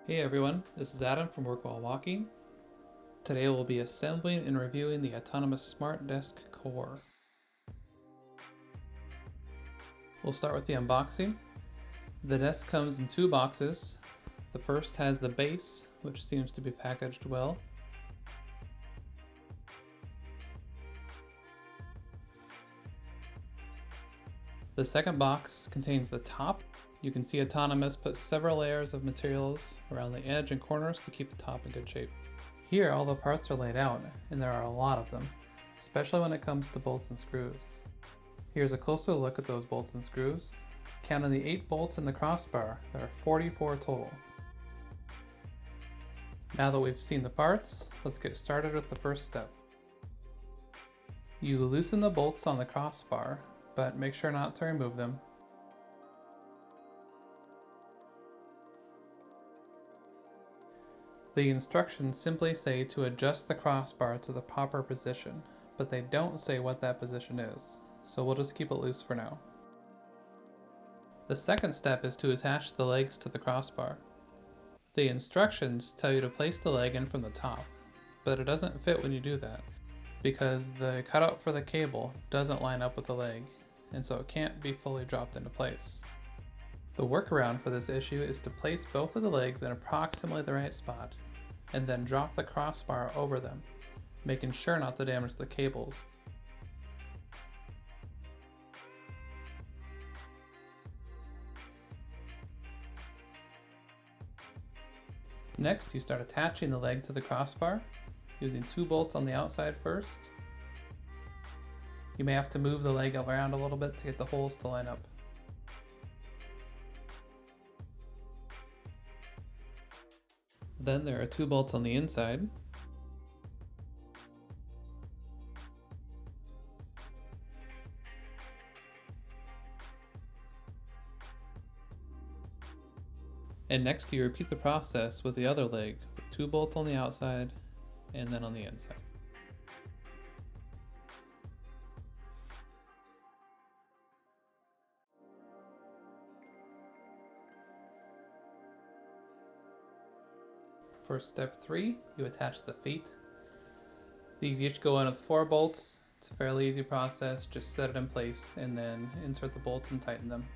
Hey everyone, this is Adam from WorkWhileWalking. Today we'll be assembling and reviewing the Autonomous SmartDesk Core. We'll start with the unboxing. The desk comes in two boxes. The first has the base, which seems to be packaged well. The second box contains the top. You can see Autonomous put several layers of materials around the edge and corners to keep the top in good shape. Here all the parts are laid out, and there are a lot of them, especially when it comes to bolts and screws. Here's a closer look at those bolts and screws. Counting the 8 bolts in the crossbar, there are 44 total. Now that we've seen the parts, let's get started with the first step. You loosen the bolts on the crossbar, but make sure not to remove them. The instructions simply say to adjust the crossbar to the proper position, but they don't say what that position is, so we'll just keep it loose for now. The second step is to attach the legs to the crossbar. The instructions tell you to place the leg in from the top, but it doesn't fit when you do that, because the cutout for the cable doesn't line up with the leg, and so it can't be fully dropped into place. The workaround for this issue is to place both of the legs in approximately the right spot, and then drop the crossbar over them, making sure not to damage the cables. Next, you start attaching the leg to the crossbar, using 2 bolts on the outside first. You may have to move the leg around a little bit to get the holes to line up. Then there are 2 bolts on the inside. And next you repeat the process with the other leg, with 2 bolts on the outside and then on the inside. For step 3, you attach the feet. These each go in with 4 bolts. It's a fairly easy process, just set it in place and then insert the bolts and tighten them.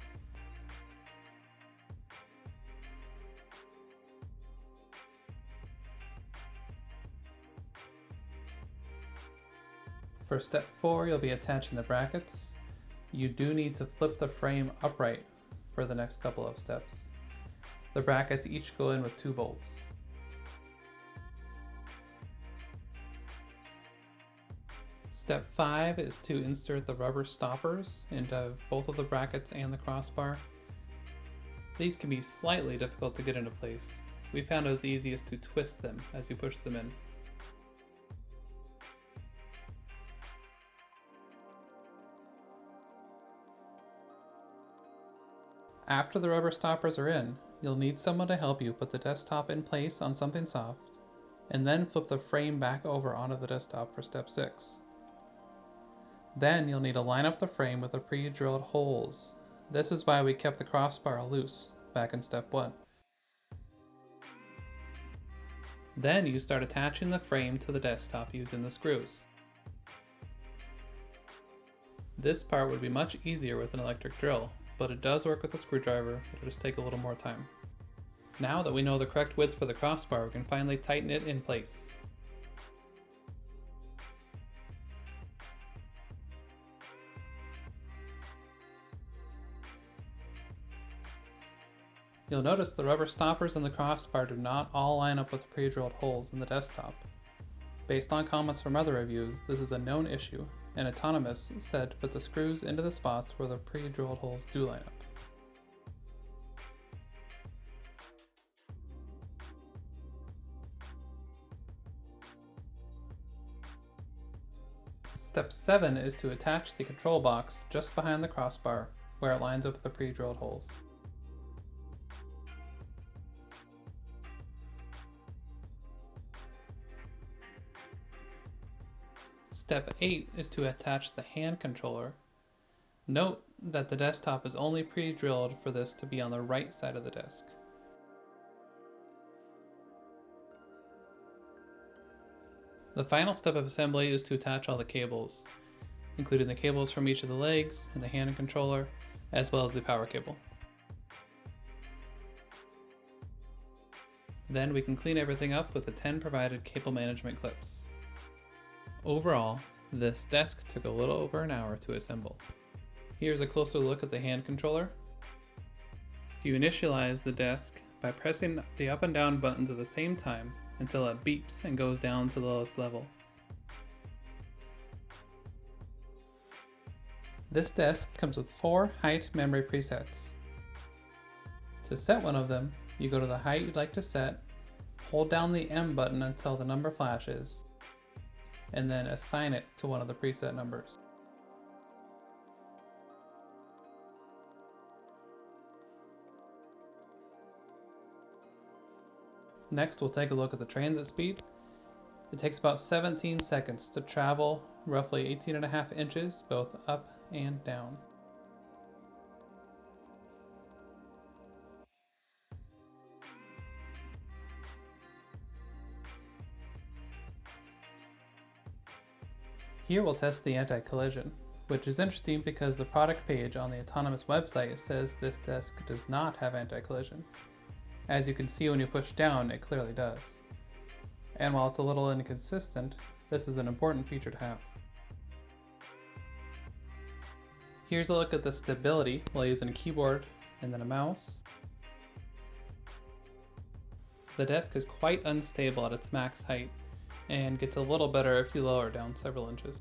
For step 4, you'll be attaching the brackets. You do need to flip the frame upright for the next couple of steps. The brackets each go in with 2 bolts. Step 5 is to insert the rubber stoppers into both of the brackets and the crossbar. These can be slightly difficult to get into place. We found it was easiest to twist them as you push them in. After the rubber stoppers are in, you'll need someone to help you put the desktop in place on something soft, and then flip the frame back over onto the desktop for step 6. Then you'll need to line up the frame with the pre-drilled holes. This is why we kept the crossbar loose back in step 1. Then you start attaching the frame to the desktop using the screws. This part would be much easier with an electric drill, but it does work with a screwdriver. It'll just take a little more time. Now that we know the correct width for the crossbar, we can finally tighten it in place. You'll notice the rubber stoppers in the crossbar do not all line up with the pre-drilled holes in the desktop. Based on comments from other reviews, this is a known issue, and Autonomous said to put the screws into the spots where the pre-drilled holes do line up. Step 7 is to attach the control box just behind the crossbar, where it lines up with the pre-drilled holes. Step 8 is to attach the hand controller. Note that the desktop is only pre-drilled for this to be on the right side of the desk. The final step of assembly is to attach all the cables, including the cables from each of the legs and the hand controller, as well as the power cable. Then we can clean everything up with the 10 provided cable management clips. Overall, this desk took a little over an hour to assemble. Here's a closer look at the hand controller. You initialize the desk by pressing the up and down buttons at the same time until it beeps and goes down to the lowest level. This desk comes with 4 height memory presets. To set one of them, you go to the height you'd like to set, hold down the M button until the number flashes, and then assign it to one of the preset numbers. Next, we'll take a look at the transit speed. It takes about 17 seconds to travel roughly 18.5 inches, both up and down. Here we'll test the anti-collision, which is interesting because the product page on the Autonomous website says this desk does not have anti-collision. As you can see when you push down, it clearly does. And while it's a little inconsistent, this is an important feature to have. Here's a look at the stability while using a keyboard and then a mouse. The desk is quite unstable at its max height, and gets a little better if you lower down several inches.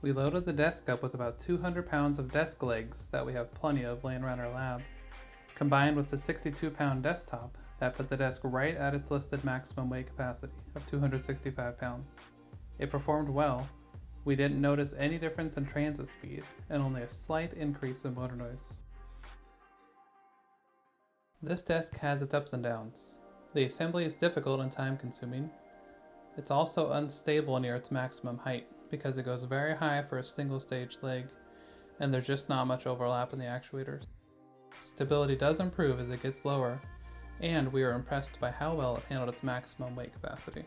We loaded the desk up with about 200 pounds of desk legs that we have plenty of laying around our lab, combined with the 62-pound desktop that put the desk right at its listed maximum weight capacity of 265 pounds. It performed well. We didn't notice any difference in transit speed and only a slight increase in motor noise. This desk has its ups and downs. The assembly is difficult and time consuming. It's also unstable near its maximum height because it goes very high for a single stage leg and there's just not much overlap in the actuators. Stability does improve as it gets lower, and we are impressed by how well it handled its maximum weight capacity.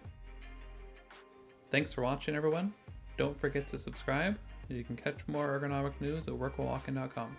Thanks for watching, everyone. Don't forget to subscribe, and you can catch more ergonomic news at WorkWhileWalking.com.